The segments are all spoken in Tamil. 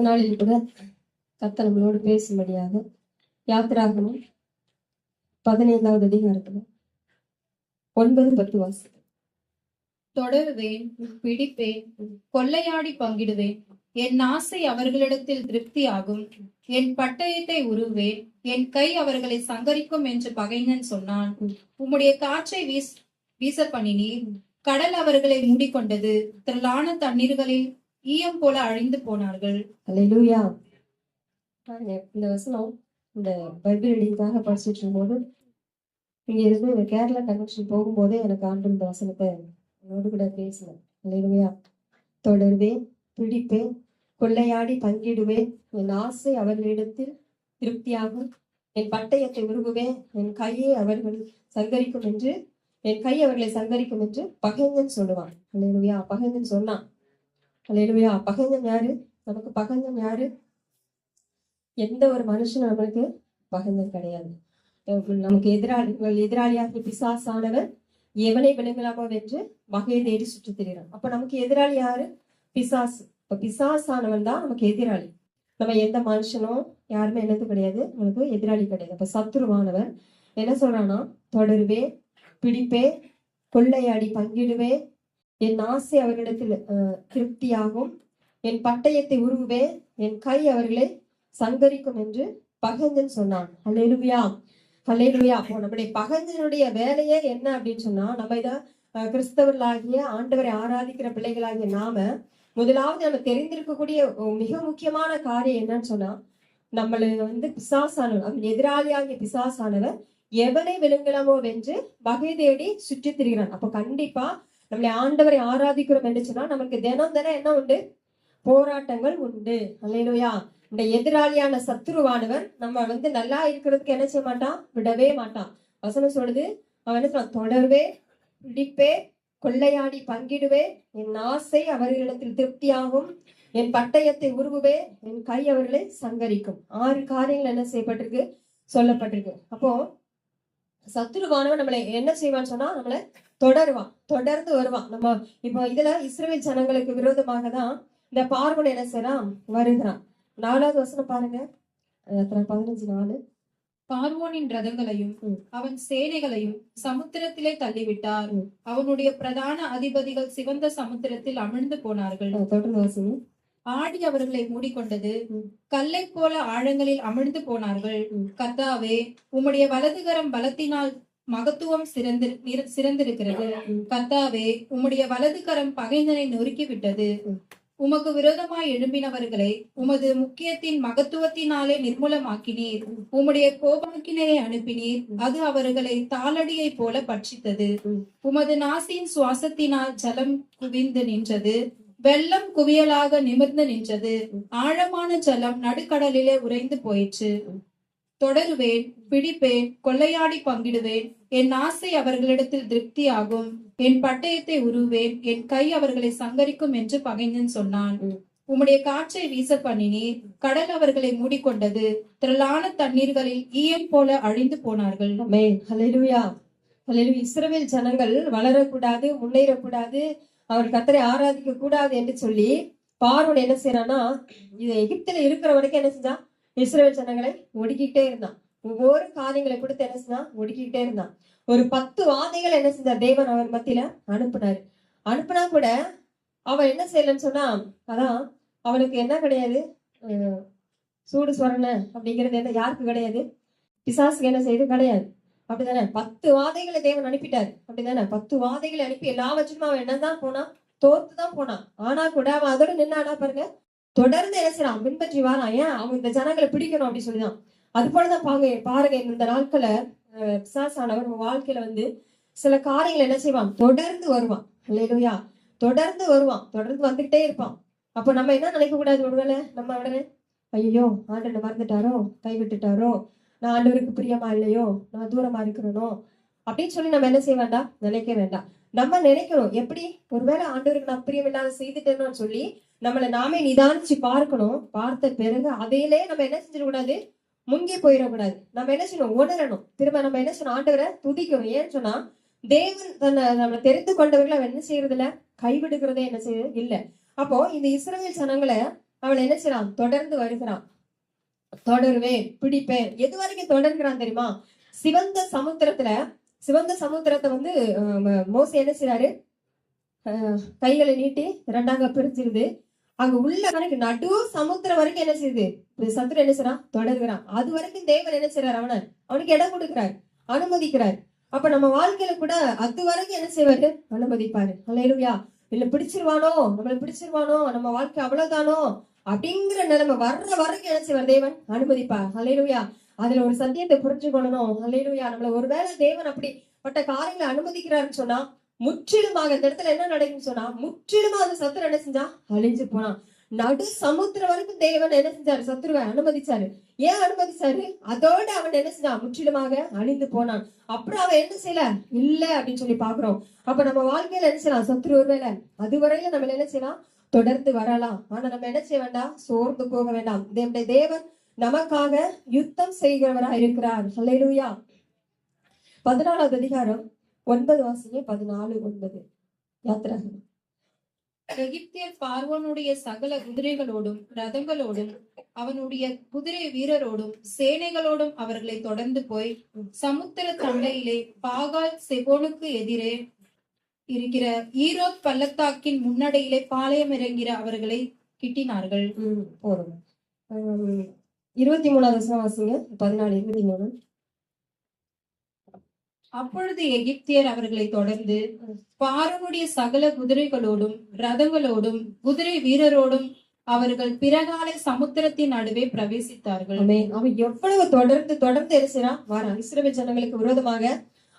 நாளில் கூட கர்த்தர் நம்மளோடு பேசும்படியாக யாத்திராகமம் 15வது அதிகாரத்துல 9-10 வாசி. தொடருவேன், பிடிப்பேன், கொள்ளையாடி பங்கிடுவேன். என் ஆசை அவர்களிடத்தில் திருப்தியாகும். என் பட்டயத்தை உருவேன், என் கை அவர்களை சங்கரிக்கும் என்று பகைஞன் சொன்னான். உம்முடைய காற்றை வீச பண்ணினீர், கடல் அவர்களை மூடிக்கொண்டது. திரளான தண்ணீர்களில் ஈயம் போல அழிந்து போனார்கள். அல்லேலூயா. இந்த வசனம் இந்த பைபிள் ரீடிங்காக படிச்சுட்டு இருக்கும்போது இங்க இருந்து கேரளா கன்வென்ஷன் போகும்போதே எனக்கு ஆண்டு இந்த வசனத்தை என்னோடு கூட பேசினேன். அல்லேலூயா. தொடர்வேன், பிடிப்பேன், கொள்ளையாடி பங்கிடுவேன். என் ஆசை அவர்களிடத்தில் திருப்தியாகும். என் பட்டயத்தை உருவுவேன், என் கையை அவர்கள் சங்கரிக்கும் என்று என் கை அவர்களை சங்கரிக்கும் என்று பகைஞன் சொல்லுவான். அல்லேலூயா. பகைஞன் சொன்னான். அல்லேலூயா. பகைஞன் யாரு? நமக்கு பகைஞன் யாரு? எந்த ஒரு மனுஷனும் நம்மளுக்கு பகைஞன் கிடையாது. நமக்கு எதிராளியாக பிசாசானவர் எவனை விலங்கலாமோ என்று வகையை தேடி சுற்றி திரிகிறான். அப்ப நமக்கு எதிராளி யாரு? பிசாசு. இப்ப பிசாசானவன் தான் நமக்கு எதிராளி. நம்ம எந்த மனுஷனும் யாருமே என்னது கிடையாது, நமக்கு எதிராளி கிடையாது. அப்ப சத்துருவானவன் என்ன சொல்றான்னா, தொடருவே, பிடிப்பே, கொள்ளையாடி பங்கிடுவே, என் ஆசை அவர்களிடத்தில் திருப்தியாகும், என் பட்டயத்தை உருவுவே, என் கை அவர்களை சங்கரிக்கும் என்று பகைஞன் சொன்னான். அல்லேலூயா. அல்லேலூயா. அப்போ நம்முடைய பகைஞனுடைய வேலையே என்ன அப்படின்னு சொன்னா, நம்ம இத கிறிஸ்தவர்களாகிய ஆண்டவரை ஆராதிக்கிற பிள்ளைகளாகிய நாம முதலாவது நம்ம தெரிந்திருக்கக்கூடிய மிக முக்கியமான காரியம் என்னன்னு சொன்னா, நம்மள பிசாசானவர், எதிராளியாகிய பிசாசானவர் எவனை விழுங்கலாமோ வென்று வகை தேடி சுற்றி திரிகிறான். அப்ப கண்டிப்பா நம்மளை ஆண்டவரை ஆராதிக்கிறோம் என்று சொன்னா நமக்கு தினம் என்ன உண்டு? போராட்டங்கள் உண்டு. அல்லேலூயா. இந்த எதிராளியான சத்துருவானவர் நம்ம நல்லா இருக்கிறதுக்கு என்ன செய்ய மாட்டான்? விடவே மாட்டான். வசனம் சொல்லுது, அவன் என்ன சொல்றான்? தொடர்வே, பிடிப்பே, கொள்ளையாடி பங்கிடுவே, என் ஆசை அவர்களிடத்தில் திருப்தியாகும், என் பட்டயத்தை உருவுவே, என் கை அவர்களை சங்கரிக்கும். 6 காரியங்கள் என்ன செய்யப்பட்டிருக்கு? சொல்லப்பட்டிருக்கு. அப்போ சத்துருவானவன் நம்மளை என்ன செய்வான்னு சொன்னா, நம்மளை தொடருவான், தொடர்ந்து வருவான். நம்ம இப்போ இதுல இஸ்ரவேல் ஜனங்களுக்கு விரோதமாக தான் இந்த பார்வோன் என்ன செய்யறான்? வருகிறான். 4வது வசனம் பாருங்க, 15:4. பார்வோனின் ரதங்களையும் அவன் சேனைகளையும் சமுத்திரத்திலே தள்ளிவிட்டார். அவனுடைய பிரதான அதிபதிகள் சிவந்த சமுத்திரத்தில் அமிழ்ந்து போனார்கள். தொடர்ந்து வாசிங்க. ஆடி அவர்களை மூடிக்கொண்டது, கல்லை போல ஆழங்களில் அமிழ்ந்து போனார்கள். கர்த்தாவே, உம்முடைய வலதுகரம் பலத்தினால் மகத்துவம் சிறந்திருக்கிறது. கர்த்தாவே, உம்முடைய வலதுகரம் பகைஞனை நொறுக்கி விட்டது. உமக்கு விரோதமாய் எழும்பினவர்களை உமது முக்கியத்தின் மகத்துவத்தினாலே நிர்மூலமாக்கினீர். உம்முடைய கோபாக்கினையை அனுப்பினீர், அது அவர்களை தாளடியை போல பட்சித்தது. உமது நாசின் சுவாசத்தினால் ஜலம் குவிந்து நின்றது, வெள்ளம் குவியலாக நிமிர்ந்து நின்றது. ஆழமான ஜலம் நடுக்கடலிலே உறைந்து போயிற்று. தொடருவேன், பிடிப்பேன், கொள்ளையாடி பங்கிடுவேன், என் ஆசை அவர்களிடத்தில் திருப்தியாகும், என் பட்டயத்தை உருவேன், என் கை அவர்களை சங்கரிக்கும் என்று பகைஞன் சொன்னான். உம்முடைய காற்றை வீச பண்ணினீர், கடல் அவர்களை மூடிக்கொண்டது. திரளான தண்ணீர்களில் ஈயம் போல அழிந்து போனார்கள். அல்லேலூயா. அல்லேலூயா. இஸ்ரவேல் ஜனங்கள் வளரக்கூடாது, முன்னேறக்கூடாது, அவர் கர்த்தரை ஆராதிக்க கூடாது என்று சொல்லி பார்வோன் என்ன செய்யறான்னா, இது எகிப்துல இருக்கிற வரைக்கும் என்ன செஞ்சான்? இஸ்ரவேல் ஜனங்களை ஒடுக்கிட்டே இருந்தான். ஒவ்வொரு காரியங்களை கொடுத்து என்ன செஞ்சான்? ஒடுக்கிட்டே இருந்தான். ஒரு 10 வாதைகள் என்ன செஞ்சார்? தேவன் அவர் மத்தியில அனுப்புனா கூட அவன் என்ன செய்யலன்னு சொன்னா, அதான் அவனுக்கு என்ன கிடையாது? சூடு சொரண அப்படிங்கிறது என்ன யாருக்கு கிடையாது? பிசாசுக்கு என்ன செய்யுது? கிடையாது. அப்படிதானே? 10 வாதைகளை தேவன் அனுப்பிட்டாரு. அப்படிதானே? 10 வாதைகளை அனுப்பி எல்லாவற்றுக்கும் அவன் என்னதான் போனான்? தோத்துதான் போனான். ஆனா கூட அவன் அதோட நின்னானா பாருங்க, தொடர்ந்து என்ன செய்யறான்? பின்பற்றி வாரான். ஏன்? அவன் இந்த ஜனங்களை பிடிக்கணும் அப்படின்னு சொல்லிதான். அது போலதான் பாருங்க இந்த நாட்களை பிசாசானவர் வாழ்க்கையில சில காரியங்கள் என்ன செய்வான்? தொடர்ந்து வருவான். அல்லேலூயா. தொடர்ந்து வருவான், தொடர்ந்து வந்துகிட்டே இருப்பான். அப்ப நம்ம என்ன நினைக்க கூடாது? ஒருவேளை நம்ம உடனே ஐயோ ஆண்டனை மறந்துட்டாரோ, கைவிட்டுட்டாரோ, நான் ஆண்டவருக்கு பிரியமா இல்லையோ, நான் தூரமா இருக்கிறனோ அப்படின்னு சொல்லி நம்ம என்ன செய்ய வேண்டாம்? நினைக்க வேண்டாம். நம்ம நினைக்கணும், எப்படி ஒருவேளை ஆண்டவருக்கு நான் பிரியம் இல்லாத செய்துட்டேன்னு சொல்லி நம்மளை நாமே நிதானிச்சு பார்க்கணும். பார்த்த பிறகு அதையிலே நம்ம என்ன செஞ்சிடக்கூடாது? முங்கி போயிடக்கூடாது. நம்ம என்ன செய்யணும்? உணரணும். திரும்ப நம்ம என்ன செய்யணும்? ஆண்டவரை துதிக்கணும். ஏன்னு சொன்னா, தேவன் நம்மளை தெரிந்து கொண்டவர்களை அவன் என்ன செய்யறது இல்ல? கைவிடுகிறதே என்ன செய்யறது இல்ல. அப்போ இந்த இஸ்ரவேல் ஜனங்களை அவன் என்ன செய்யறான்? தொடர்ந்து வருகிறான். தொடருவேன், பிடிப்பேன். எது வரைக்கும் தொடர்கிறான் தெரியுமா? சிவந்த சமுத்திரத்தை வந்து மோசே என்ன செய்றாரு? கைகளை நீட்டி இரண்டாங்க பிரிச்சிருது. அங்க உள்ள வரைக்கும் நடு சமுத்திரம் வரைக்கும் என்ன செய்யுது? சத்துரு என்ன செய்யறான்? தொடர்கிறான். அது வரைக்கும் தேவன் என்ன செய்யறாரு? அவனுக்கு இடம் கொடுக்கிறார், அனுமதிக்கிறார். அப்ப நம்ம வாழ்க்கையில கூட அது வரைக்கும் என்ன செய்வாரு? அனுமதிப்பாரு. அல்லேலூயா. இல்ல நம்மளை பிடிச்சிருவானோ, நம்ம வாழ்க்கை அவ்வளவுதானோ அப்படிங்கிற நிலைமை வர்ற வரைக்கும் என்ன செய்வார்? தேவன் அனுமதிப்பார். அல்லேலூயா. அதுல ஒரு சத்தியத்தை புரிஞ்சுக்கொள்ளணும். அல்லேலூயா. நம்மள ஒருவேளை தேவன் அப்படிப்பட்ட காரியங்களை அனுமதிக்கிறாருன்னு சொன்னா, முற்றிலுமாக இந்த இடத்துல என்ன நடக்குன்னு சொன்னா, முற்றிலுமா அந்த சத்துரு என்ன செஞ்சா? அழிஞ்சு போனான். நடு சமுத்திரம் வரைக்கும் தேவன் என்ன செஞ்சாரு? சத்துருவை அனுமதிச்சாரு. ஏன் அனுமதிச்சாரு? அதோட அவன் என்ன செஞ்சான்? முற்றிலுமாக அழிந்து போனான். அப்புறம் அவன் என்ன செய்யல? இல்ல அப்படின்னு சொல்லி பாக்குறோம். அப்ப நம்ம வாழ்க்கையில என்ன செய்யலாம்? சத்துரு ஒருவேளை அதுவரையில நம்ம என்ன செய்யலாம்? தொடர்ந்து வரலாம். ஆனா நம்ம என்ன செய்ய வேண்டாம்? சோர்ந்து போக வேண்டாம். தேவன் நமக்காக யுத்தம் செய்கிறவராய் இருக்கிறார். அல்லேலூயா. 14வது அதிகாரம் 9 வாசிங்க. 14:9 யாத்திராகமம். எகிப்தியர் பார்வோனுடைய சகல குதிரைகளோடும் ரதங்களோடும் அவனுடைய குதிரை வீரரோடும் சேனைகளோடும் அவர்களை தொடர்ந்து போய் சமுத்திர தண்டையிலே பாகால் செபோனுக்கு எதிரே இருக்கிற ஈரோத் பள்ளத்தாக்கின் முன்னடையிலே பாளையம் இறங்கிற அவர்களை கிட்டினார்கள். போதும். 23வது வசனம் வாசிங்க. 14:23. அப்பொழுது எகிப்தியர் அவர்களை தொடர்ந்து பார்வோனுடைய சகல குதிரைகளோடும் ரதங்களோடும் குதிரை வீரரோடும் அவர்கள் பிறகாலை சமுத்திரத்தின் நடுவே பிரவேசித்தார்கள். அவன் எவ்வளவு தொடர்ந்து என்ன செய்யறான்? வாரான். இஸ்ரவேல் ஜனங்களுக்கு விரோதமாக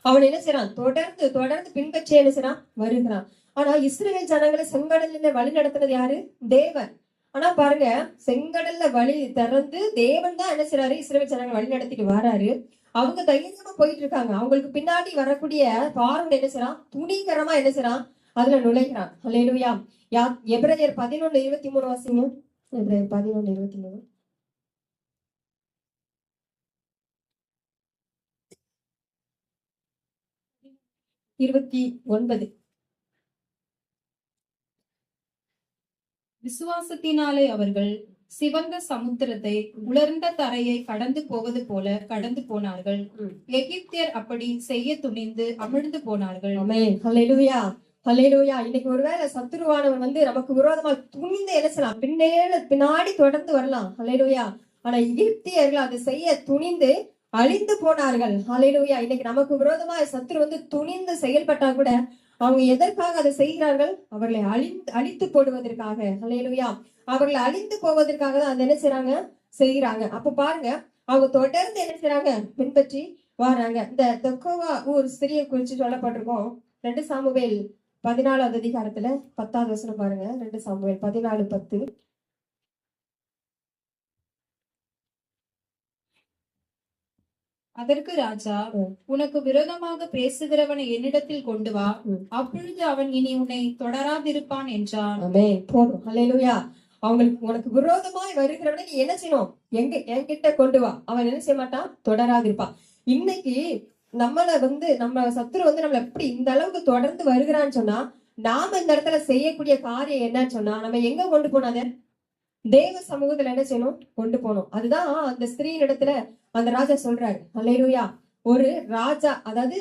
அவன் என்ன செய்யறான்? தொடர்ந்து பின்பற்றி என்ன செய்யறான்? வருகிறான். ஆனா இஸ்ரவேல் ஜனங்களை செங்கடல்ல வழி நடத்துனது யாரு? தேவன். ஆனா பாருங்க, செங்கடல்ல வழி திறந்து தேவன் தான் என்ன செய்யறாரு? இஸ்ரவேல் ஜனங்களை வழி நடத்திட்டு வராரு. அவங்க தைரியமா போயிட்டு இருக்காங்க. அவங்களுக்கு பின்னாடி வரக்கூடிய பார்வோன் என்ன செய்யறான்? துணிகரமா என்ன செய்யறான்? அதுல நுழைகிறான். அல்லேலூயா. எபிரேயர் 11:23 வாசிங்க. எபிரேயர் 11:23. 29. விசுவாசத்தினாலே அவர்கள் சிவந்த சமுத்திரத்தை உலர்ந்த தரையை கடந்து போவது போல கடந்து போனார்கள். எகிப்தியர் அப்படி செய்ய துணிந்து அமிழ்ந்து போனார்கள். ஆமென். அல்லேலூயா. அல்லேலூயா. இன்னைக்கு ஒருவேளை சத்துருவானவன் வந்து நமக்கு விரோதமா துணிந்து என்ன செய்யலாம்? பின்னாடி தொடர்ந்து வரலாம். அல்லேலூயா. ஆனா எகிப்தியர்கள் அதை செய்ய துணிந்து அழிந்து போனார்கள். அல்லேலூயா. இன்னைக்கு நமக்கு விரோதமா சத்துரு வந்து துணிந்து செயல்பட்டா கூட அவங்க எதற்காக அதை செய்கிறார்கள்? அவர்களை அழித்து போடுவதற்காக. அல்லேலூயா. அவர்களை அழிந்து போவதற்காக தான் அதை என்ன செய்யறாங்க. அப்ப பாருங்க, அவங்க தொடர்ந்து என்ன செய்யறாங்க? பின்பற்றி வராங்க. இந்த தெக்கோவா ஊர் ஸ்திரியை குறிச்சு சொல்லப்பட்டிருக்கோம். 2 சாமுவேல் 14வது அதிகாரத்துல 10வது வசனம் பாருங்க. 2 சாமுவேல் 14:10. அதற்கு ராஜா, உனக்கு விரோதமாக பேசுகிறவனை என்னிடத்தில் கொண்டு வா, அப்பொழுது அவன் இனி உன்னை தொடராதிருப்பான் என்றான். ஆமென். போதும். அல்லேலூயா. உனக்கு விரோதமாய் வருகிறவனை நீ என்ன செய்யணும்? என்கிட்ட கொண்டு வா. அவன் என்ன செய்ய மாட்டான்? தொடராதிருப்பான். இன்னைக்கு நம்ம சத்துரு வந்து நம்மள எப்படி இந்த அளவுக்கு தொடர்ந்து வருகிறான்னு சொன்னா, நாம இந்த இடத்துல செய்யக்கூடிய காரியம் என்னன்னு சொன்னா, நம்ம எங்க கொண்டு போனாத? தேவ சமூகத்துல என்ன செய்யணும்? கொண்டு போனோம். அதுதான் அந்த ஸ்திரீயின் இடத்துல அந்த ராஜா சொல்றாரு. அல்லேலூயா. ஒரு ராஜா, அதாவது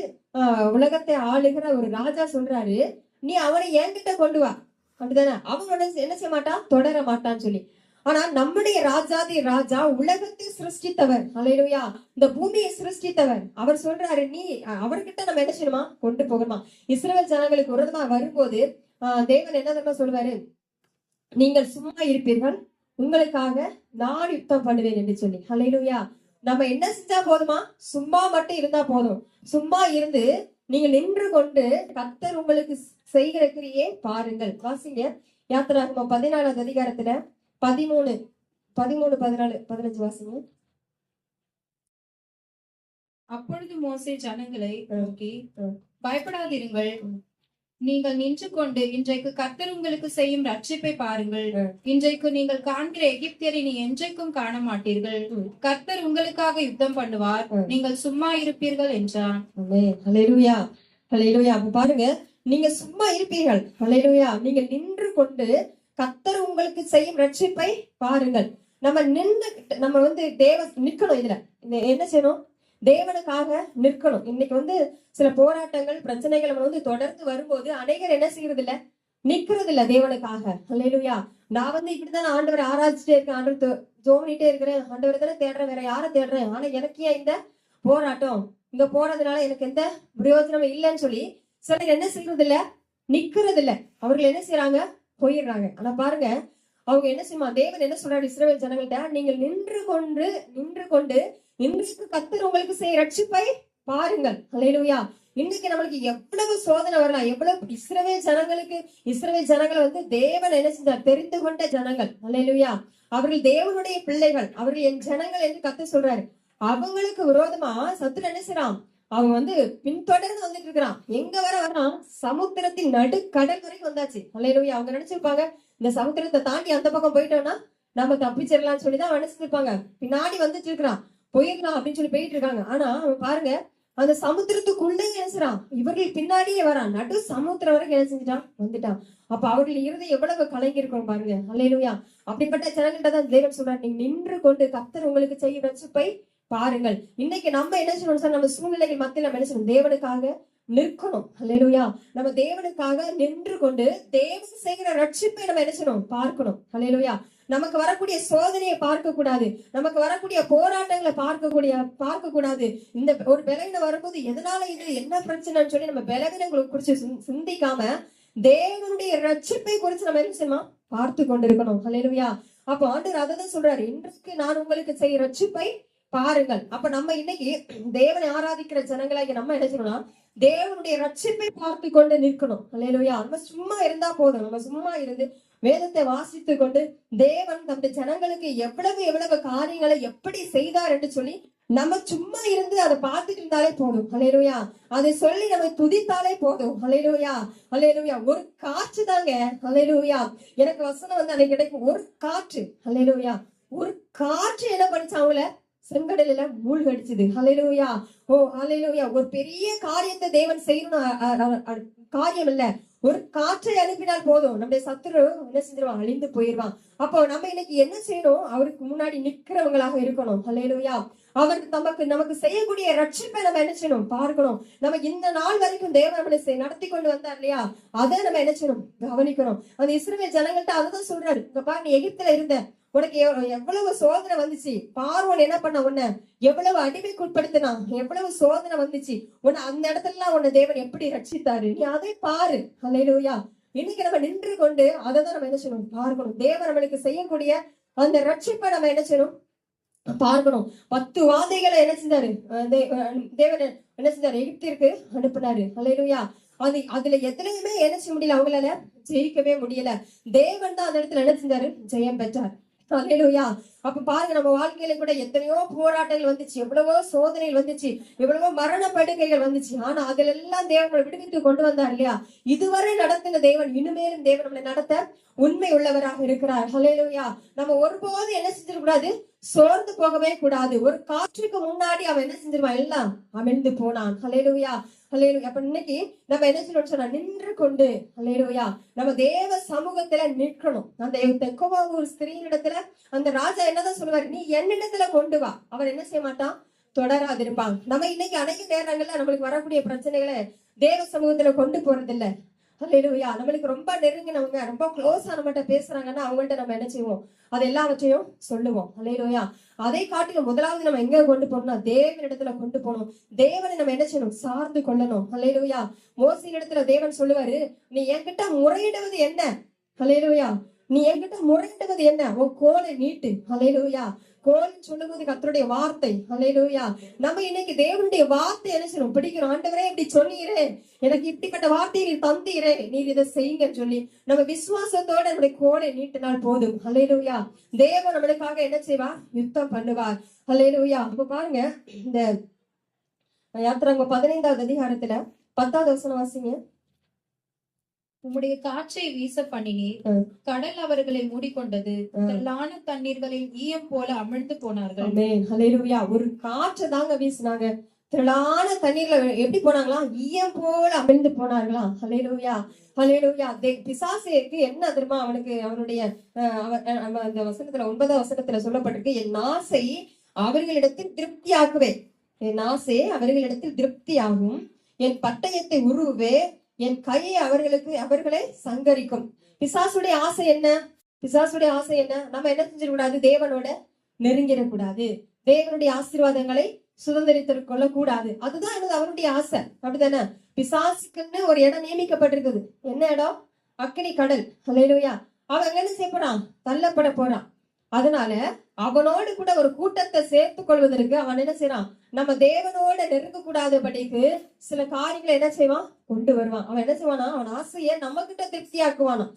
உலகத்தை ஆளுகிற ஒரு ராஜா சொல்றாரு, நீ அவனை என்கிட்ட கொண்டு வா. அப்படிதானே? அவனோட என்ன செய்ய மாட்டான்? தொடர மாட்டான்னு சொல்லி. ஆனா நம்முடைய ராஜாதி ராஜா உலகத்தை சிருஷ்டித்தவர். அல்லேலூயா. இந்த பூமியை சிருஷ்டித்தவர். அவர் சொல்றாரு, நீ அவர்கிட்ட நம்ம என்ன செய்யணுமா? கொண்டு போகணுமா? இஸ்ரவேல் ஜனங்களுக்கு விரோதமா வரும்போது தேவன் என்ன தெரியுமா சொல்வாரு? நீங்கள் சும்மா இருப்பீர்கள், உங்களுக்காக நான் யுத்தம் பண்ணுவேன் என்று சொல்லி. அல்லேலூயா. நம்ம என்ன செஞ்சா போதுமா? சும்மா மட்டும் இருந்தா போதும். சும்மா இருந்து நீங்கள் நின்று கொண்டு கர்த்தர் உங்களுக்கு செய்கிற கிரியை பாருங்கள். வாசிங்க. யாத்திராகமம் 14வது அதிகாரத்துல 13, 14, 15 வாசிங்க. அப்பொழுது மோசே ஜனங்களை நோக்கி, பயப்படாதிருங்கள், நீங்கள் நின்று கொண்டு இன்றைக்கு கர்த்தர் உங்களுக்கு செய்யும் ரட்சிப்பை பாருங்கள். இன்றைக்கு நீங்கள் காண்கிற எகிப்தியரை நீ என்றைக்கும் காண மாட்டீர்கள். கர்த்தர் உங்களுக்காக யுத்தம் பண்ணுவார், நீங்கள் சும்மா இருப்பீர்கள் என்றான். அல்லேலூயா. அல்லேலூயா. அப்ப பாருங்க, நீங்க சும்மா இருப்பீர்கள். அல்லேலூயா. நீங்க நின்று கொண்டு கர்த்தர் உங்களுக்கு செய்யும் ரட்சிப்பை பாருங்கள். நம்ம நின்று நம்ம நிக்கணும். இதுல என்ன செய்யணும்? தேவனுக்காக நிற்கணும். இன்னைக்கு சில போராட்டங்கள், பிரச்சனைகள் நம்ம தொடர்ந்து வரும்போது அநேகர் என்ன செய்யறது இல்ல, நிக்கிறது இல்ல தேவனுக்காக. அல்லேலூயா. நான் இப்படிதான் ஆண்டவரை ஆராய்ச்சிட்டே இருக்கேன், ஆண்டவர் ஜோமிட்டே இருக்கிறேன், ஆண்டவரை தானே தேடுறேன், வேற யாரை தேடுறேன், ஆனா எனக்கு ஏன் இந்த போராட்டம், இங்க போறதுனால எனக்கு எந்த பிரயோஜனம் இல்லைன்னு சொல்லி சிலர் என்ன செய்யறது இல்ல, நிக்கிறது இல்ல. அவர்கள் என்ன செய்யறாங்க? போயிடுறாங்க. ஆனா பாருங்க, அவங்க என்ன செய்யுமா, தேவன் என்ன சொல்றாரு இஸ்ரவேல் ஜனங்கள்ட்ட, நீங்கள் நின்று கொண்டு இன்றைக்கு கர்த்தர் உங்களுக்கு செய்ய ரட்சிப்பை பாருங்கள். அல்லேலூயா. இன்னைக்கு நம்மளுக்கு எவ்வளவு சோதனை வரலாம், எவ்வளவு இஸ்ரவேல் ஜனங்களை தேவன் என்ன செஞ்சார்? தெரிந்து கொண்ட ஜனங்கள். அல்லேலூயா. அவர்கள் தேவனுடைய பிள்ளைகள், அவர்கள் என் ஜனங்கள் என்று கர்த்தர் சொல்றாரு. அவங்களுக்கு விரோதமா சத்துரு என்ன செய்யறான்? அவங்க பின்தொடர்ந்து வந்துட்டு இருக்கிறான். எங்க வரான்? சமுத்திரத்தின் நடுக்கடல் வரைக்கும் வந்தாச்சு. அல்லேலூயா. அவங்க நினைச்சிருப்பாங்க, இந்த சமுத்திரத்தை தாண்டி அந்த பக்கம் போயிட்டோம்னா நம்ம தப்பிச்சிடலாம்னு சொல்லிதான் நினைச்சிருப்பாங்க. பின்னாடி வந்துட்டு இருக்கிறான், போயிடலாம் அப்படின்னு சொல்லி போயிட்டு இருக்காங்க. ஆனா அவன் பாருங்க, அந்த சமுத்திரத்துக்குள்ளே நினைச்சான், இவர்கள் பின்னாடியே வரான், நடு சமுத்திரம் வரைக்கும் என்ன செஞ்சுட்டான்? வந்துட்டான். அப்ப அவர்கள் இறுதி எவ்வளவு கலங்கி இருக்கணும் பாருங்க. அல்லேலூயா. அப்படிப்பட்ட ஜனங்கள்ட்ட தான் தேவன் சொல்றாரு, நீங்க நின்று கொண்டு கர்த்தர் உங்களுக்கு செய்யும் ரட்சிப்பை பாருங்கள். இன்னைக்கு நம்ம என்ன செய்யணும் சார்? நம்ம சூழ்நிலைகள் மத்தியில் நம்ம என்ன செய்யணும்? தேவனுக்காக நிற்கணும். அல்லேலூயா. நம்ம தேவனுக்காக நின்று கொண்டு தேவன் செய்கிற ரட்சிப்பை நம்ம என்ன செய்யணும்? பார்க்கணும். அல்லேலூயா. நமக்கு வரக்கூடிய சோதனையை பார்க்க கூடாது, நமக்கு வரக்கூடிய போராட்டங்களை பார்க்க கூடாது. இந்த ஒரு பலவீனம் வரும்போது எதனால இது, என்ன பிரச்சனைன்னு சொல்லி நம்ம பலவீனங்களை குறிச்சு சிந்திக்காம தேவனுடைய ரட்சிப்பை குறிச்சு நம்ம என்ன செய்யணும்? பார்த்து கொண்டிருக்கணும். அல்லேலூயா. அப்ப ஆண்டவர் அதான் சொல்றாரு, இன்றைக்கு நான் உங்களுக்கு செய்ய ரட்சிப்பை பாருங்கள். அப்ப நம்ம இன்னைக்கு தேவனை ஆராதிக்கிற ஜனங்களாக நம்ம என்ன செய்யணும்னா, தேவனுடைய ரட்சிப்பை பார்த்து கொண்டு நிற்கணும். அல்லேலூயா. நம்ம சும்மா இருந்தா போதும். நம்ம சும்மா இருந்து வேதத்தை வாசித்து கொண்டு தேவன் தம்முடைய ஜனங்களுக்கு எவ்வளவு காரியங்களை எப்படி செய்தார் என்று சொல்லி நம்ம சும்மா இருந்து அதை பார்த்துட்டு இருந்தாலே போதும். அல்லேலூயா. அதை சொல்லி நம்ம துதித்தாலே போதும். அல்லேலூயா. அல்லேலூயா. ஒரு காற்று தாங்க. அல்லேலூயா. எனக்கு வசனம் அன்னைக்கு கிடைக்கும். ஒரு காற்று. அல்லேலூயா. ஒரு காற்று என்ன பண்ணிச்சு? அவங்கள செங்கடலில மூழ்கடிச்சது. அல்லேலூயா. ஓ அல்லேலூயா. ஒரு பெரிய காரியத்தை தேவன் செய்யணும் காரியம் இல்ல, ஒரு காற்றை அனுப்பினால் போதும், நம்முடைய சத்துரு என்ன செஞ்சிருவான்? அழிந்து போயிருவான். அப்போ நம்ம இன்னைக்கு என்ன செய்யணும்? அவருக்கு முன்னாடி நிக்கிறவங்களாக இருக்கணும். அல்லேலூயா. அவருக்கு நமக்கு செய்யக்கூடிய ரட்சிப்பை நம்ம என்ன செய்யணும்? பார்க்கணும். நம்ம இந்த நாள் வரைக்கும் தேவன் நம்மளை நடத்தி கொண்டு வந்தார் இல்லையா, அதை நம்ம என்ன செய்யணும்? கவனிக்கணும். அந்த இஸ்ரவேல் ஜனங்கள்ட்ட அதான் சொல்றாரு, இங்க பாரு, நீ எகிப்துல இருந்த, உனக்கு எவ்வளவு சோதனை வந்துச்சு, பார்வோன் என்ன பண்ண, உன்னை எவ்வளவு அடிமைக்குட்படுத்தினான், எவ்வளவு சோதனை வந்துச்சு, உன்னை அந்த இடத்துல உன்னை தேவன் எப்படி ரட்சித்தாரு, நீ அதை பாரு. அல்லேலூயா. இன்னைக்கு நம்ம நின்று கொண்டு அதை தான் நம்ம என்ன செய்யணும்? பார்க்கணும். தேவன் நம்மளுக்கு செய்யக்கூடிய அந்த ரட்சிப்பை நம்ம என்ன செய்யணும்? பார்க்கணும். 10 வாதைகளை என்ன செஞ்சாரு? தேவன் என்ன செஞ்சாரு? எகிப்திற்கு அனுப்பினாரு. அல்லேலூயா. அதுல எதுலையுமே என்ன செய்ய முடியல, அவங்களால ஜெயிக்கவே முடியல. தேவன் தான் அந்த இடத்துல என்ன செஞ்சாரு? ஜெயம் பெற்றார். அல்லேலூயா. அப்ப பாருங்க, நம்ம வாழ்க்கையில கூட எத்தனையோ போராட்டங்கள் வந்துச்சு, எவ்வளவோ சோதனைகள் வந்துச்சு, எவ்வளவோ மரண படுக்கைகள் வந்துச்சு. ஆனா அதுல எல்லாம் தேவன் விடுவித்து கொண்டு வந்தார் இல்லையா. இதுவரை நடத்தின தேவன் இனிமேலும் தேவன் நம்மளை நடத்த உண்மை உள்ளவராக இருக்கிறார். அல்லேலூயா. நம்ம ஒருபோது என்ன செஞ்சிடக்கூடாது? சோர்ந்து போகவே கூடாது. ஒரு காற்றுக்கு முன்னாடி அவன் என்ன செஞ்சிருவான்? எல்லாம் அமிழ்ந்து போனான். அல்லேலூயா. அல்லேலூயா. அப்ப இன்னைக்கு நம்ம என்ன செய்யணும்னு சொன்னா, நின்று கொண்டு அல்லேலூயா நம்ம தேவ சமூகத்துல நிற்கணும். அந்த தெக்கோவா ஒரு ஸ்திரீனிடத்துல அந்த ராஜா என்னதான் சொல்லுவாரு? நீ என்னிடத்துல கொண்டு வா. அவர் என்ன செய்ய மாட்டான்? தொடராதிருப்பான். நம்ம இன்னைக்கு அநேக நேரங்கள்ல நம்மளுக்கு வரக்கூடிய பிரச்சனைகளை தேவ சமூகத்துல கொண்டு போறது இல்ல. அல்லேலூயா. நம்மளுக்கு ரொம்ப நெருங்கினவங்க, ரொம்ப க்ளோஸா நம்மகிட்ட பேசுறாங்கன்னா அவங்கள்ட்ட நம்ம என்ன செய்வோம்? அது எல்லாவற்றையும் சொல்லுவோம். அல்லேலூயா. அதை காட்டிலும் முதலாவது நம்ம எங்க கொண்டு போகணும்னா, தேவனிடத்துல கொண்டு போகணும். தேவனை நம்ம என்ன செய்யணும்? சார்ந்து கொள்ளணும். அல்லேலூயா. மோசேயின் இடத்துல தேவன் சொல்லுவாரு, நீ என்கிட்ட முறையிடுவது என்ன? அல்லேலூயா. நீ என்கிட்ட முறையிடுவது என்ன? உன் கோலை நீட்டு. அல்லேலூயா. கோல் சொல்லுவது கர்த்தருடைய வார்த்தை. அல்லேலூயா. நம்ம இன்னைக்கு தேவனுடைய வார்த்தை என்ன செய்யணும்? பிடிக்கணும். ஆண்டவரே இப்படி சொன்னீரே, எனக்கு இப்படிப்பட்ட வார்த்தையை நீ தந்தீரே, நீர் இதை செய்யுங்கன்னு சொல்லி நம்ம விசுவாசத்தோட நம்முடைய கோலை நீட்டினால் போதும். அல்லேலூயா. தேவன் நம்மளுக்காக என்ன செய்வார்? யுத்தம் பண்ணுவார். அல்லேலூயா. அப்ப பாருங்க, இந்த யாத்திராங்க 15வது அதிகாரத்துல 10வது வசனம் வாசிங்க. உம்முடைய காற்றை வீச பண்ணினீர், கடல் அவர்களை மூடிக்கொண்டது, திரளான தண்ணீர்களில் ஈயம் போல அமிழ்ந்து போனார்கள். அல்லேலூயா. ஒரு காற்று தாங்க வீசினாங்க, திரளான தண்ணீர்ல எப்படி போனாங்களாம்? ஈயம் போல அமிழ்ந்து போனார்களாம். ஹல்லேலூயா, ஹல்லேலூயா. பிசாசுக்கு என்ன தெரியுமா அவனுக்கு? அவனுடைய அந்த வசனத்துல 9ஆம் வசனத்துல சொல்லப்பட்டிருக்கு, என் ஆசை அவர்களிடத்தில் திருப்தியாக்குவேன், என் ஆசை அவர்களிடத்தில் திருப்தியாகும், என் பட்டயத்தை உருவே, என் கையை அவர்களை சங்கரிக்கும். பிசாசுடைய ஆசை என்ன? பிசாசுடைய ஆசை என்ன? நம்ம என்ன செஞ்சிடக்கூடாது? தேவனோட நெருங்கிடக்கூடாது, தேவனுடைய ஆசீர்வாதங்களை சுதந்திரித்துக் கொள்ள கூடாது. அதுதான் என்னது அவனுடைய ஆசை, அப்படித்தானே? பிசாசுக்குன்னு ஒரு இடம் நியமிக்கப்பட்டிருக்குது. என்ன இடம்? அக்கினி கடல். ஹல்லேலூயா. அவன் என்ன செய்ய போறான்? தள்ளப்பட போறான். அதனால அவனோடு கூட ஒரு கூட்டத்தை சேர்த்து கொள்வதற்கு அவன் என்ன செய்யறான்? நம்ம தேவனோட நெருங்க கூடாதபடிக்கு சில காரியங்களை என்ன செய்வான்? கொண்டு வருவான். அவன் என்ன செய்வானா? அவன் ஆசையை நம்ம கிட்ட திருப்தியாக்குவானா.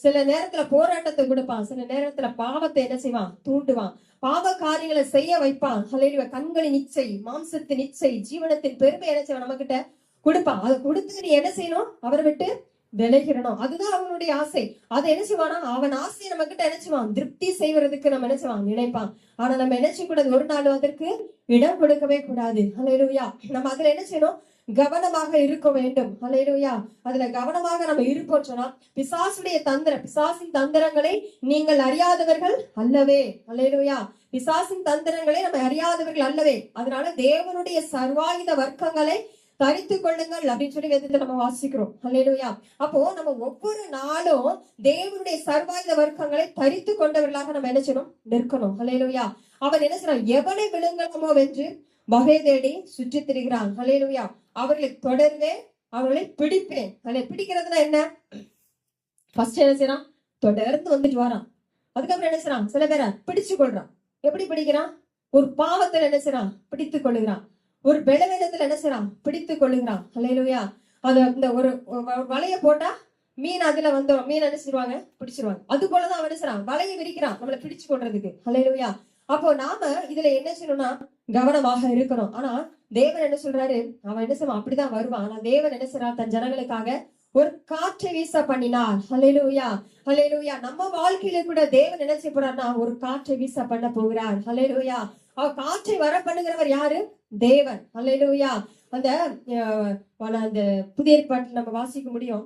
சில நேரத்துல போராட்டத்தை கொடுப்பான், சில நேரத்துல பாவத்தை என்ன செய்வான்? தூண்டுவான், பாவ காரியங்களை செய்ய வைப்பான். ஹல்லேலூயா. கண்களின் இச்சை, மாம்சத்தின் இச்சை, ஜீவனத்தின் பெருமை என்ன செய்வான்? நம்ம கிட்ட கொடுப்பான். அதை கொடுத்து நீ என்ன செய்யணும்? அவரை விட்டு விலகிடணும். அதுதான் அவனுடைய ஆசை. அதை என்ன செய்வானா? அவன் ஆசையை நம்ம கிட்ட என்ன செய்வான்? திருப்தி செய்வதற்கு நம்ம என்ன செய்வான்? நினைப்பான். ஆனா நம்ம என்ன செய்யக்கூடாது? ஒரு நாள் அதற்கு இடம் கொடுக்கவே கூடாது. ஹல்லேலூயா. நம்ம அதுல என்ன செய்யணும்? கவனமாக இருக்க வேண்டும். ஹல்லேலூயா. அதுல கவனமாக நம்ம இருப்போம் சொன்னா, பிசாசின் தந்திரங்களை நீங்கள் அறியாதவர்கள் அல்லவே. ஹல்லேலூயா. பிசாசின் தந்திரங்களை நம்ம அறியாதவர்கள் அல்லவே. அதனால தேவனுடைய சர்வாயுத வர்க்கங்களை தரித்து கொள்ளுங்கள் அப்படின்னு சொல்லி வேதத்துல நம்ம வாசிக்கிறோம். ஹல்லேலூயா. அப்போ நம்ம ஒவ்வொரு நாளும் தேவனுடைய சர்வாயுத வர்க்கங்களை தரித்து கொண்டவர்களாக நம்ம என்ன செய்யணும்? நிற்கணும். ஹல்லேலூயா. அவன் என்ன செய்யறான்? எவனை விழுங்கலாமோ வென்று வகை தேடி சுற்றி திரிகிறான். ஹல்லேலூயா. அவர்களை தொடர்வே, அவர்களை பிடிப்பேன். பிடிக்கிறதுனா என்ன? ஃபர்ஸ்ட் என்ன செய்யறான்? தொடர்ந்து வந்துட்டு வரான். அதுக்கப்புறம் என்ன செய்யறான்? சில பேரை பிடிச்சு கொள்றான். எப்படி பிடிக்கிறான்? ஒரு பாவத்துல என்ன செய்யறான்? பிடித்து கொள்ளுகிறான். ஒரு பலவீனத்துல என்ன செய்யறான்? பிடித்து கொள்ளுகிறான். ஹல்லேலூயா. அது இந்த ஒரு வலைய போட்டா மீன் அதுல வந்துடும். மீன் என்ன செய்வாங்க? பிடிச்சிருவாங்க. அது போலதான் அவன் என்ன செய்யறான்? வலையை விரிக்கிறான் நம்மளை பிடிச்சு கொள்றதுக்கு. ஹல்லேலூயா. அப்போ நாம இதுல என்ன செய்யணும்னா கவனமாக இருக்கணும். ஆனா தேவன் என்ன சொல்றாரு? அவன் என்ன செய்வான்? அப்படிதான் வருவான். ஆனா தேவன் என்ன செய்யறான்? தன் ஜனங்களுக்காக ஒரு காற்றை வீச பண்ணினார். ஹல்லேலூயா, ஹல்லேலூயா. நம்ம வாழ்க்கையில கூட தேவன் என்ன செய்ய போறாருன்னா ஒரு காற்றை வீச பண்ண போகிறார். ஹல்லேலூயா. அவர் காற்றை வர பண்ணுகிறவர் யாரு? தேவன். ஹல்லேலூயா. அந்த அந்த புதிய ஏற்பாட்டில் நம்ம வாசிக்க முடியும்.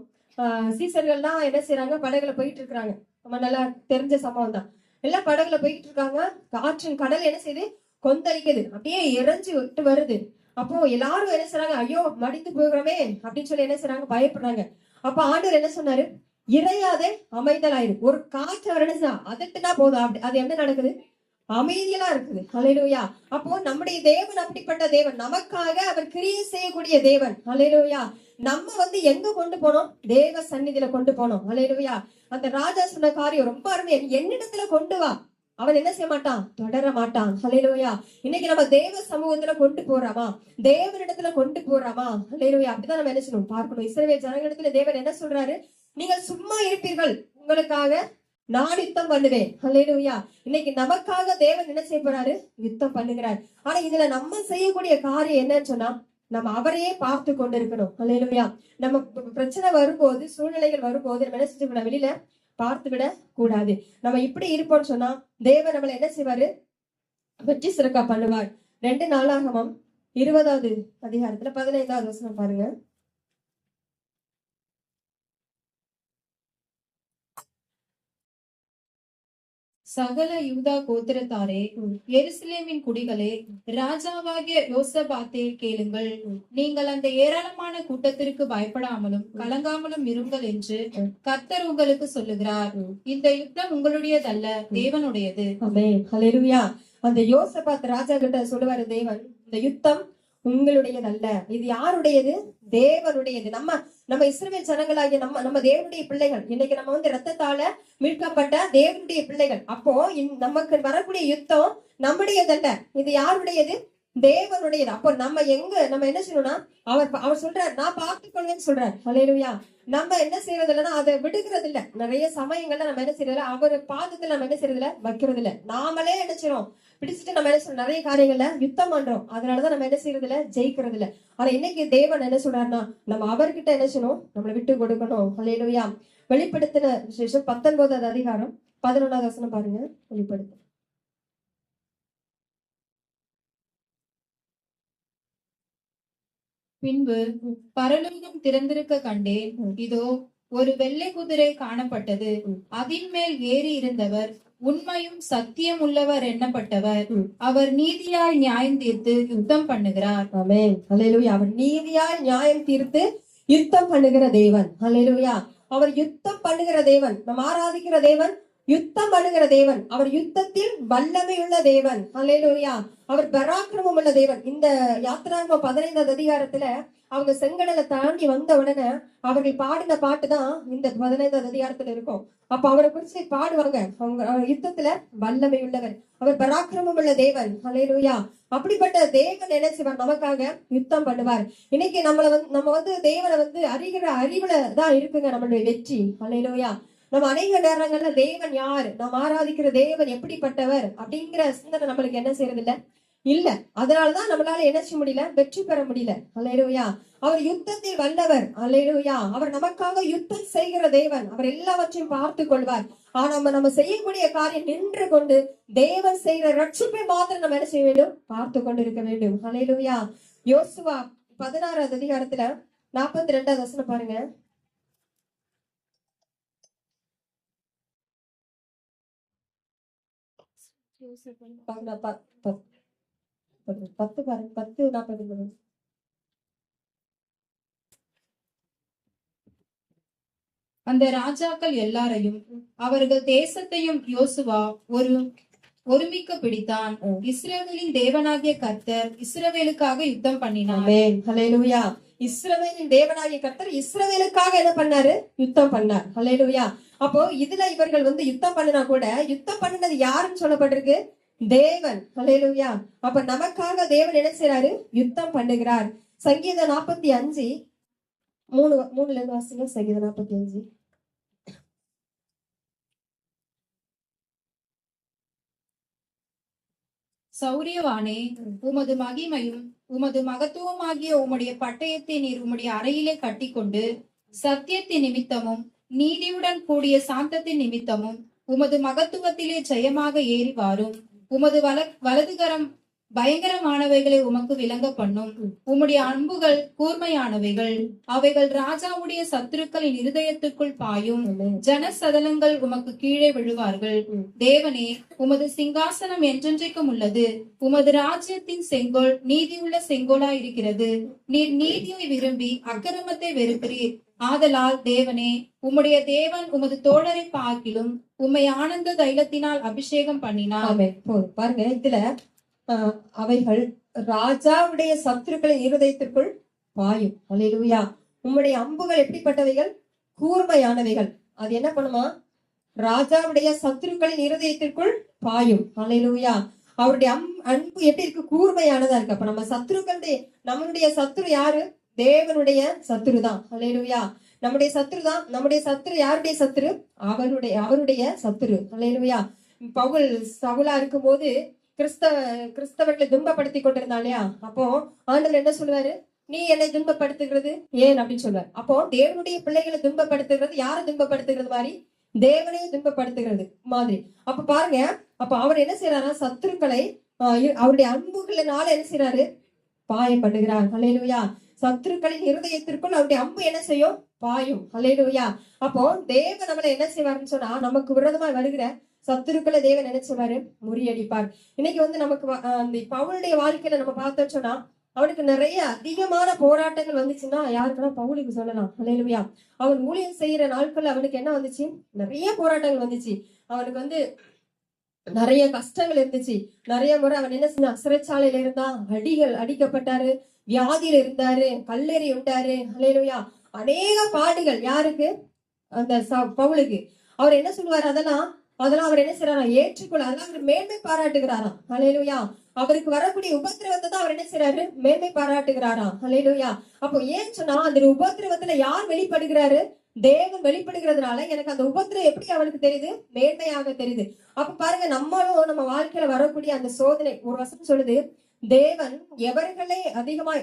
சீசர்கள்லாம் என்ன செய்யறாங்க? படகுல போயிட்டு இருக்கிறாங்க. நம்ம நல்லா தெரிஞ்ச சம்பவம் தான். எல்லாம் படகுல போயிட்டு இருக்காங்க. காற்றின் கடல் என்ன செய்யுது? கொந்தளிக்குது, அப்படியே இறைஞ்சு விட்டு வருது. அப்போ எல்லாரும் என்ன செய்றாங்க? ஐயோ மடிந்து போகிறோமே அப்படின்னு சொல்லி என்ன செய்றாங்க? பயப்படுறாங்க. அப்ப ஆண்டவர் என்ன சொன்னாரு? இறையாதே, அமைதலாயிரு. ஒரு காற்று அவர் என்ன செய்யலாம்? அதட்டுனா போதும், அது என்ன நடக்குது? அமைதியா இருக்குது. ஹல்லேலூயா. அப்போ நம்முடைய தேவன் அப்படிப்பட்ட தேவன், நமக்காக அவர் கிரியை செய்யக்கூடிய தேவன். ஹல்லேலூயா. நம்ம எங்க கொண்டு போனோம்? தேவ சந்நிதியில கொண்டு போனோம். ஹல்லேலூயா. அந்த ராஜா சொன்ன காரியம் ரொம்ப அருமையா, என்னிடத்துல கொண்டு வா, அவன் என்ன செய்ய மாட்டான்? தொடர மாட்டான். ஹல்லேலூயா. இன்னைக்கு நம்ம தேவ சமூகத்துல கொண்டு போறாமா? தேவனிடத்துல கொண்டு போறாமா? ஹல்லேலூயா. அப்படிதான் நம்ம என்ன செய்யணும்? பார்க்கணும். இஸ்ரவேல் ஜனங்களிடத்துல தேவன் என்ன சொல்றாரு? நீங்கள் சும்மா இருப்பீர்கள், உங்களுக்காக நான் யுத்தம் பண்ணுவேன். ஹல்லேலூயா. இன்னைக்கு நமக்காக தேவன் என்ன செய்ய போறாரு? யுத்தம் பண்ணுகிறார். ஆனா இதுல நம்ம செய்யக்கூடிய காரியம் என்னன்னு சொன்னா, நம்ம அவரையே பார்த்து கொண்டு இருக்கணும். ஹல்லேலூயா. நம்ம பிரச்சனை வரும்போது, சூழ்நிலைகள் வரும்போது நம்ம என்ன செஞ்சு வெளியில பார்த்து விட கூடாது. நம்ம இப்படி இருப்போம்னு சொன்னா தேவன் நம்மளை என்ன செய்வாரு? வெற்றி சிறக்கா பண்ணுவார். 2 நாளாகமம் 20வது அதிகாரத்துல 15வது வசனம் பாருங்க. சகல யூதா கோத்திரத்தாரே, எருசலேமின் குடிகளே, ராஜாவாகிய யோசபாத்தே கேளுங்கள். நீங்கள் அந்த ஏராளமான கூட்டத்திற்கு பயப்படாமலும் கலங்காமலும் இருங்கள் என்று கர்த்தர் உங்களுக்கு சொல்லுகிறார். இந்த யுத்தம் உங்களுடையதல்ல, தேவனுடையது. ஆமென். ஹல்லேலூயா. அந்த யோசபாத் ராஜா கிட்ட சொல்லுவாரு தேவன், இந்த யுத்தம் உங்களுடையதல்ல, இது யாருடையது? தேவனுடையது. நம்ம இஸ்ரவேல் ஜனங்களாகிய நம்ம தேவனுடைய பிள்ளைகள். இன்னைக்கு நம்ம ரத்தத்தால மீட்கப்பட்ட தேவனுடைய பிள்ளைகள். அப்போ நமக்கு வரக்கூடிய யுத்தம் நம்முடையதல்ல, இது யாருடையது? தேவனுடையது. அப்போ நம்ம என்ன செய்யணும்னா, அவர் சொல்றாரு, நான் பார்த்துக்கொள்வேன்னு சொல்றாரு. ஹல்லேலூயா. நம்ம என்ன செய்யறது இல்லைன்னா அதை விடுகிறது இல்ல. நிறைய சமயங்கள்ல நம்ம என்ன செய்யறது? அவர் பாதத்துல நம்ம என்ன செய்யறது இல்ல? வைக்கிறது இல்ல. நாமளே என்ன செய்யறோம்? பிடிச்சிட்டு நம்ம என்ன செய்யறோம்? நிறைய காரியங்கள்ல யுத்தம் பண்றோம். அதனாலதான் நம்ம என்ன செய்யறது இல்ல? ஜெயிக்கிறது இல்ல. ஆனா இன்னைக்கு தேவன் என்ன சொல்றாருன்னா, நம்ம அவர்கிட்ட என்ன செய்யணும்? நம்மளை விட்டு கொடுக்கணும். ஹல்லேலூயா. வெளிப்படுத்தின விசேஷம் 19வது அதிகாரம் 11வது வசனம் பாருங்க. வெளிப்படுத்து பின்பு பரலோகம் திறந்திருக்க கண்டேன். இதோ ஒரு வெள்ளை குதிரை காணப்பட்டது. அதின் மேல் ஏறி இருந்தவர் உண்மையும் சத்தியம் உள்ளவர் எண்ணப்பட்டவர். அவர் நீதியாய் நியாயம் தீர்த்து யுத்தம் பண்ணுகிறார். ஆமென். ஹல்லேலூயா. அவர் நீதியாய் நியாயம் தீர்த்து யுத்தம் பண்ணுகிற தேவன். ஹல்லேலூயா. அவர் யுத்தம் பண்ணுகிற தேவன். நாம் ஆராதிக்கிற தேவன் யுத்தம் பண்ணுகிற தேவன். அவர் யுத்தத்தில் வல்லமை உள்ள தேவன். ஹல்லேலூயா. அவர் பராக்கிரமம் உள்ள தேவன். இந்த யாத்திராகமம் 15வது அதிகாரத்துல அவங்க செங்கடலை தாண்டி வந்த உடனே அவர்கள் பாடின பாட்டு தான் இந்த 15வது அதிகாரத்துல இருக்கும். அப்ப அவரை குறிச்சு பாடுவாங்க. அவர் யுத்தத்துல வல்லமை உள்ளவர், அவர் பராக்கிரமம் உள்ள தேவன். ஹல்லேலூயா. அப்படிப்பட்ட தேவன் என்ன செய்வார்? நமக்காக யுத்தம் பண்ணுவார். இன்னைக்கு நம்ம வந்து தேவனை வந்து அறிகிற அறிவுல தான் இருக்குங்க நம்மளுடைய வெற்றி. ஹல்லேலூயா. நம்ம அநேக நேரங்கள்ல தேவன் யார், நாம் ஆராதிக்கிற தேவன் எப்படிப்பட்டவர் அப்படிங்கிற சிந்தனை நம்மளுக்கு என்ன செய்யறது இல்ல. அதனாலதான் நம்மளால என்ன செய்ய முடியல, வெற்றி பெற முடியல. ஹல்லேலூயா. அவர் யுத்தத்தில் வல்லவர். ஹல்லேலூயா. அவர் நமக்காக யுத்தம் செய்கிற தேவன். அவர் எல்லாவற்றையும் பார்த்து கொள்வார். ஆனா நம்ம செய்யக்கூடிய காரியம் நின்று கொண்டு தேவன் செய்கிற ரட்சிப்பை மாத்திரம் நம்ம என்ன செய்ய வேண்டும், பார்த்து கொண்டு இருக்க வேண்டும். ஹல்லேலூயா. யோசுவா 16வது அதிகாரத்துல 42வது வசனம் பாருங்க. பாருங்க, 10 பாருங்க, 10:40. அந்த ராஜாக்கள் எல்லாரையும் அவர்கள் தேசத்தையும் யோசுவா ஒருமிக்க பிடித்தான். இஸ்ரவேலின் தேவனாகிய கர்த்தர் இஸ்ரவேலுக்காக யுத்தம் பண்ணினார். ஆமென். ஹல்லேலூயா. இஸ்ரவேலின் தேவனாகிய கர்த்தர் இஸ்ரவேலுக்காக என்ன பண்ணாரு, யுத்தம் பண்ணார். ஹல்லேலூயா. அப்போ இதுல இவர்கள் வந்து யுத்தம் பண்ணினா கூட யுத்தம் பண்ணினது யாருன்னு சொல்லப்பட்டிருக்கு, தேவன். ஹல்லேலூயா. அப்ப நமக்காக தேவன் என்ன செய்யறாரு, யுத்தம் பண்ணுகிறார். சங்கீதம் 45 3 வாசிங்க. சங்கீதம் 45. சௌரியவானே, உமது மகிமையும் உமது மகத்துவமாகிய உம்முடைய பட்டயத்தை நீர் உம்முடைய அறையிலே கட்டிக்கொண்டு சத்தியத்தின் நிமித்தமும் நீதியுடன் கூடிய சாந்தத்தின் நிமித்தமும் உமது மகத்துவத்திலே ஜெயமாக ஏறி வாரும். உமது வலதுகரம் பயங்கரமானவைகளை உமக்கு விளங்க பண்ணும். உம்முடைய அன்புகள் கூர்மையானவைகள், அவைகள் ராஜாவுடைய சத்துருக்களின் இருதயத்துக்குள் பாயும். ஜனசதலங்கள் உமக்கு கீழே விழுவார்கள். தேவனே, உமது சிங்காசனம் என்றென்றைக்கும் உள்ளது. உமது ராஜ்யத்தின் செங்கோல் நீதியுள்ள செங்கோலாய் இருக்கிறது. நீர் நீதியை விரும்பி அக்கிரமத்தை வெறுக்கிறீர். ஆதலால் தேவனே, உம்முடைய தேவன் உமது தோழரை பார்க்கிலும் உம்மை ஆனந்த தைலத்தினால் அபிஷேகம் பண்ணினார். பாருங்க, இதுல அவைகள் ராஜாவுடைய சத்துருக்களின் இருதயத்திற்குள் பாயும். ஹல்லேலூயா. உம்முடைய அம்புகள் எப்படிப்பட்டவைகள், கூர்மையானவைகள். அது என்ன பண்ணுமா, ராஜாவுடைய சத்துருக்களின் இருதயத்திற்குள் பாயும். ஹல்லேலூயா. அவருடைய அன்பு எப்படி இருக்கு, கூர்மையானதா இருக்கு. அப்ப நம்மளுடைய சத்துரு யாரு, தேவனுடைய சத்துரு தான். ஹல்லேலூயா. நம்முடைய சத்துரு தான். நம்முடைய சத்துரு யாருடைய சத்துரு, அவருடைய சத்துரு. ஹல்லேலூயா. பவுல் சவுலா இருக்கும் போது கிறிஸ்தவர்களை துன்பப்படுத்தி கொண்டிருந்தான் இல்லையா? அப்போ ஆண்டவர் என்ன சொல்லுவாரு, நீ என்னை துன்பப்படுத்துகிறது ஏன் அப்படின்னு சொல்லுவார். அப்போ தேவனுடைய பிள்ளைகளை துன்பப்படுத்துகிறது யாரை துன்பப்படுத்துகிறது மாதிரி, தேவனையும் துன்பப்படுத்துகிறது மாதிரி. அப்ப பாருங்க, அப்ப அவர் என்ன செய்யறாரா, சத்துருக்களை அவருடைய அன்புகளினால என்ன செய்யறாரு, பாயம் பண்ணுகிறார். ஹல்லேலூயா. சத்துருக்களின் இருதயத்திற்குள் அவருடைய அம்பு என்ன செய்யும், பாயும். ஹல்லேலூயா. அப்போ தேவன் நம்மளை என்ன செய்வாருன்னு சொன்னா, நமக்கு விரோதமா வருகிற சத்துருக்களை தேவன் என்ன செய்வாரு, முறியடிப்பார். இன்னைக்கு வந்து நமக்கு அந்த பவுலுடைய வாழ்க்கையில நம்ம பார்த்தோம் சொன்னா, அவனுக்கு நிறைய அதிகமான போராட்டங்கள் வந்துச்சுன்னா யாருக்குன்னா பவுலுக்கு சொல்லலாம். ஹல்லேலூயா. அவன் ஊழியம் செய்யற நாட்கள் அவனுக்கு என்ன வந்துச்சு, நிறைய போராட்டங்கள் வந்துச்சு. அவனுக்கு வந்து நிறைய கஷ்டங்கள் இருந்துச்சு. நிறைய முறை அவன் என்ன செஞ்சான், சிறைச்சாலையில இருந்தான், அடிக்கப்பட்டாரு, வியாதியில இருந்தாரு, கல்லெறி உண்டாரு. ஹல்லேலூயா. அநேக பாடுகள் யாருக்கு, அந்த பவுலுக்கு. அவர் என்ன சொல்லுவாரு, அதெல்லாம் அவர் என்ன செய்யறாரா, ஏற்றுக்கொள்ள, அதெல்லாம் அவர் மேன்மை பாராட்டுகிறாராம். ஹல்லேலூயா. அவருக்கு வரக்கூடிய உபத்திரவத்தை தான் அவர் என்ன செய்யறாரு, மேன்மை பாராட்டுகிறாராம். ஹல்லேலூயா. அப்போ ஏன் சொன்னா, அந்த உபத்திரவத்துல யார் வெளிப்படுகிறாரு, தேவன் வெளிப்படுகிறதுனால எனக்கு அந்த உபத்திரம் எப்படி அவனுக்கு தெரியுது, மேன்மையாக தெரியுது. அப்ப பாருங்க, நம்மளும் நம்ம வாழ்க்கையில வரக்கூடிய அந்த சோதனை, ஒரு வசனம் சொல்லுது, தேவன் இவர்களை அதிகமா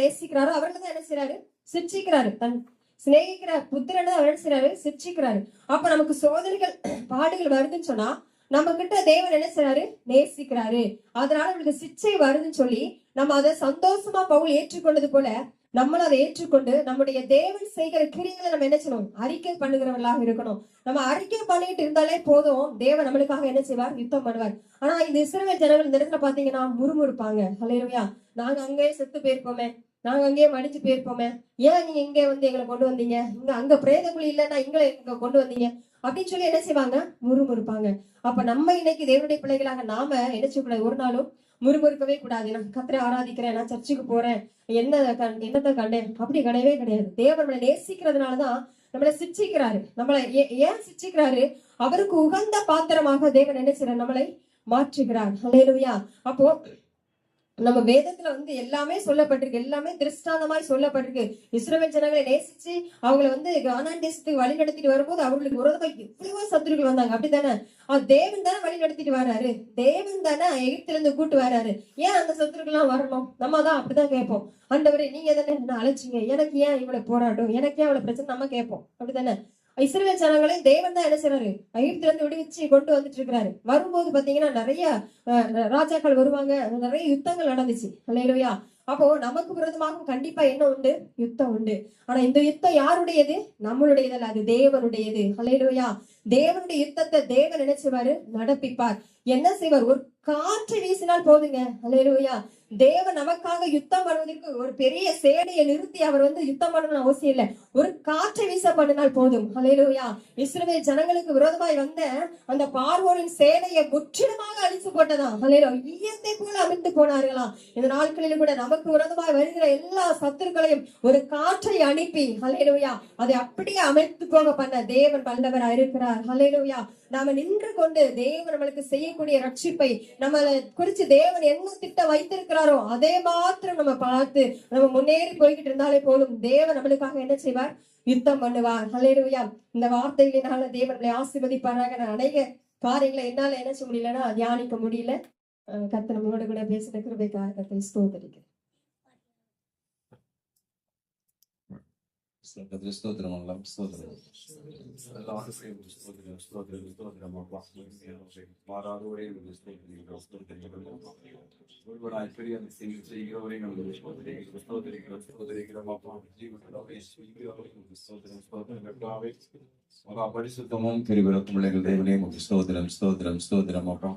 நேசிக்கிறாரோ அவர்களை தான் என்ன செய்யறாரு, சிட்சிக்கிறாரு. தன் சிநேகிக்கிற புத்திரனை அவர் என்ன செய்யறாரு, சிட்சிக்கிறாரு. அப்ப நமக்கு சோதனைகள் பாடுகள் வருதுன்னு சொன்னா நம்ம கிட்ட தேவன் என்ன செய்றாரு? நேசிக்கிறாரு. அதனால நம்மளுக்கு சிச்சை வருதுன்னு சொல்லி நம்ம அதை சந்தோஷமா பவுல் ஏற்றுக்கொண்டது போல நம்மளும் அதை ஏற்றுக்கொண்டு நம்முடைய தேவன் செய்கிற கிரியைகளை நம்ம என்ன செய்யணும்? அறிக்கை பண்ணுகிறவர்களாக இருக்கணும். நம்ம அறிக்கை பண்ணிட்டு இருந்தாலே போதும், தேவன் நம்மளுக்காக என்ன செய்வார்? யுத்தம் பண்ணுவார். ஆனா இந்த இஸ்ரவேல் ஜனங்கள் இந்த இடத்துல பாத்தீங்கன்னா முறுமுறுப்பாங்க. ஹல்லேலூயா. நாங்க அங்கேயே செத்து போயிருப்போமே, நாங்க அங்கேயே மடிஞ்சு போயிருப்போமே, ஏன் நீங்க இங்க வந்து எங்களை கொண்டு வந்தீங்க? அங்க பிரேத குழி இல்லைன்னா எங்களை இங்க கொண்டு வந்தீங்க அப்படின்னு சொல்லி என்ன செய்வாங்க? முறுமுறுப்பாங்க. அப்ப நம்ம இன்னைக்கு தேவனுடைய பிள்ளைகளாக நாம என்ன செய்யக்கூடாது? ஒரு நாளும் முறுமுறுக்கவே கூடாது. நான் கர்த்தரை ஆராதிக்கிறேன், நான் சர்ச்சுக்கு போறேன், என்னத்தை கண்டேன், அப்படி கிடையவே கிடையாது. தேவன் நம்மளை நேசிக்கிறதுனாலதான் நம்மளை சிட்சிக்கிறாரு. நம்மளை ஏன் சிட்சிக்கிறாரு? அவருக்கு உகந்த பாத்திரமாக தேவன் என்ன செய்யறார்? நம்மளை மாற்றுகிறார். ஹல்லேலூயா. அப்போ நம்ம வேதத்துல வந்து எல்லாமே சொல்லப்பட்டிருக்கு, எல்லாமே திருஷ்டாந்தமாய் சொல்லப்பட்டிருக்கு. இஸ்ரவேல் ஜனங்களை நேசிச்சு அவங்களை வந்து கானான் தேசத்துக்கு வழி நடத்திட்டு வரும்போது அவர்களுக்கு விரோதமா எவ்வளவோ சத்துருக்கள் வந்தாங்க. அப்படித்தானே? தேவன் தானே வழி நடத்திட்டு வர்றாரு, தேவன் தானே எகிப்துல இருந்து கூட்டு வர்றாரு. ஏன் அந்த சத்துருக்கள் எல்லாம் வரணும்? நம்ம தான் அப்படிதான் கேட்போம். ஆண்டவரே நீங்க தானே என்ன அழைச்சிங்க, எனக்கு ஏன் இவ்வளவு போராட்டம், எனக்கு ஏன் இவ்வளவு பிரச்சனை, நம்ம கேட்போம். அப்படித்தானே? இஸ்ரவேல் ஜனங்களை தேவன் தான் என்ன செய்றாரு? எகிப்துல இருந்து விடுவிச்சு கொண்டு வந்துட்டு இருக்கிறாரு. வரும்போது பாத்தீங்கன்னா நிறைய ராஜாக்கள் வருவாங்க, நிறைய யுத்தங்கள் நடந்துச்சு. அல்லேலூயா. அப்போ நமக்கு விரோதமாக கண்டிப்பா என்ன உண்டு? யுத்தம் உண்டு. ஆனா இந்த யுத்தம் யாருடையது? நம்மளுடையதல்ல, அது தேவனுடையது. அல்லேலூயா. தேவனுடைய யுத்தத்தை தேவன் என்ன செய்வாரு? நடப்பிப்பார். என்ன செய்வார்? ஒரு காற்று வீசினால் போதுங்க. அல்லேலூயா. தேவன் நமக்காக யுத்தம் பண்ணுவதற்கு ஒரு பெரிய சேனையை நிறுத்தி அவர் வந்து யுத்தம் பண்ணணும்னு அவசியம் இல்லை. ஒரு காற்றை வீச பண்ணினால் போதும். அல்லேலூயா. இஸ்ரவேல் ஜனங்களுக்கு விரோதமாய் வந்த அந்த பார்வோனின் சேனையை முற்றிலுமாக அழிச்சு போட்டதாம். அல்லேலூயா. ஈயத்தை போல அமிழ்ந்து போனார்களாம். இந்த நாட்களிலும் கூட நமக்கு விரோதமாய் வருகிற எல்லா சத்துருக்களையும் ஒரு காற்றை அனுப்பி அல்லேலூயா அதை அப்படியே அமிழ்த்து போக பண்ண தேவன் வல்லவராய் இருக்கிறார். அல்லேலூயா. நாம நின்று கொண்டு தேவன் நம்மளுக்கு செய்யக்கூடிய ரட்சிப்பை நம்மளை குறிச்சு தேவன் என்ன திட்டம் வைத்திருக்கிறாரோ அதை மாத்திரம் நம்ம பார்த்து நம்ம முன்னேறி போய்கிட்டு இருந்தாலே போதும். தேவன் நம்மளுக்காக என்ன செய்வார்? யுத்தம் பண்ணுவார். ஹல்லேலூயா. இந்த வார்த்தைகளினால தேவன் நம்மளை ஆசீர்வதிப்பாராக. நான் அநேக காரியங்களை என்னால என்ன செய்ய முடியலன்னா தியானிக்க முடியல. கர்த்தர் நம்மளோட கூட பேசின கிருபைக்காக கர்த்தரை ஸ்தோத்திரிக்கிறேன். ஸ்தோத்திரம் ஸ்தோத்திரம் பரிசுத்தமும் பெருவிறக்கும் பிள்ளைகள் தேவனே ஸ்தோத்திரம் ஸ்தோத்திரம் ஸ்தோத்திரம். அப்பா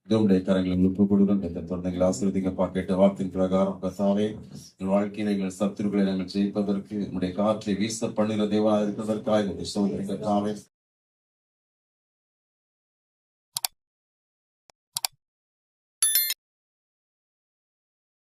தேவனுடைய கரங்களை ஒப்பு கொடுக்கும். இந்த தொடர்ந்து ஆசீர்வதிக்கப்பா கேட்ட வார்த்தையின் பிரகாரம் கர்த்தாவே வாழ்க்கையில எங்கள் சத்துருக்களை நாங்கள் ஜெயிப்பதற்கு உங்களுடைய காற்றை வீச பண்ணுகிற தேவனாக இருக்கிறதற்காக ஸ்தோத்திரம் கர்த்தாவே.